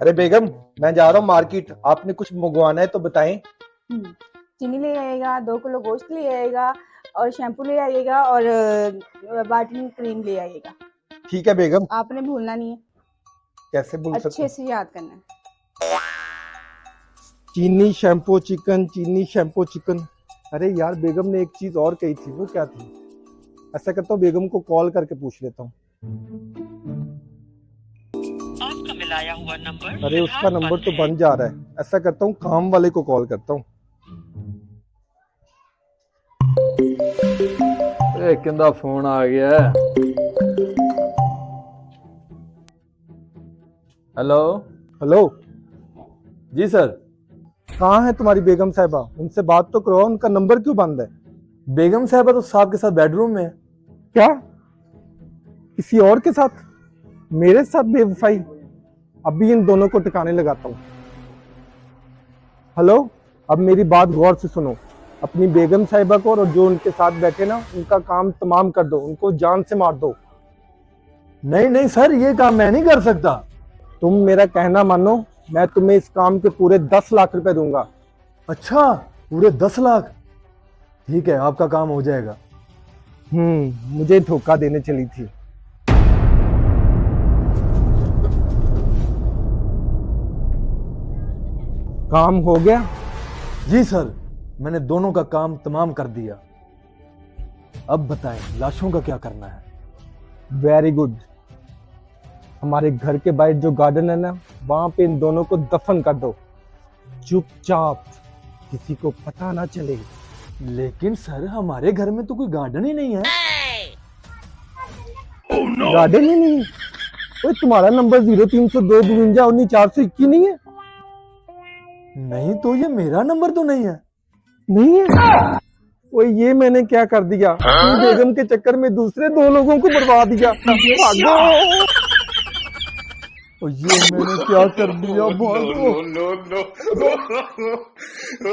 अरे बेगम, मैं जा रहा हूँ मार्केट। आपने कुछ मंगवाना है तो बताएं। चीनी ले आइएगा, 2 किलो गोश्त ले आइएगा और शैम्पू ले आइएगा और वाइटनिंग क्रीम ले आइएगा। ठीक है बेगम। आपने भूलना नहीं है, कैसे भूल सकते अच्छे हैं? से याद करना है। चीनी शैम्पू चिकन, चीनी शैम्पू चिकन। अरे यार, बेगम ने एक चीज और कही थी, वो क्या थी? ऐसा करता हूँ, बेगम को कॉल करके पूछ लेता हूँ। आपका मिलाया हुआ नंबर अरे उसका नंबर तो बंद जा रहा है। ऐसा करता हूँ, काम वाले को कॉल करता हूँ। किंदा फोन आ गया है। हेलो। हेलो। जी सर। कहाँ है तुम्हारी बेगम साहिबा? उनसे बात तो करो, उनका नंबर क्यों बंद है? बेगम साहबा तो साहब के साथ बेडरूम में है। क्या? किसी और के साथ? मेरे साथ बेवफाई? अभी इन दोनों को टिकाने लगाता हूँ। हेलो, अब मेरी बात गौर से सुनो। अपनी बेगम साहिबा को और जो उनके साथ बैठे ना, उनका काम तमाम कर दो, उनको जान से मार दो। नहीं नहीं सर, ये काम मैं नहीं कर सकता। तुम मेरा कहना मानो, मैं तुम्हें इस काम के पूरे 10 लाख रुपए दूंगा। अच्छा, पूरे 10 लाख? ठीक है, आपका काम हो जाएगा। मुझे धोखा देने चली थी। काम हो गया? जी सर, मैंने दोनों का काम तमाम कर दिया। अब बताएं, लाशों का क्या करना है? Very good. हमारे घर के बाहर जो गार्डन है ना, वहां पे इन दोनों को दफन कर दो, चुपचाप, किसी को पता ना चले। लेकिन सर, हमारे घर में तो कोई गार्डन ही नहीं है। गार्डन ही नहीं? ओए, तुम्हारा नंबर 0302529421 नहीं है? नहीं तो ये मेरा नंबर तो नहीं है। नहीं है? ओए, ये मैंने क्या कर दिया? अपनी बेगम के चक्कर में दूसरे 2 लोगों को बर्बाद दिया। भागो। और ये मैंने क्या कर दिया? भागो। no.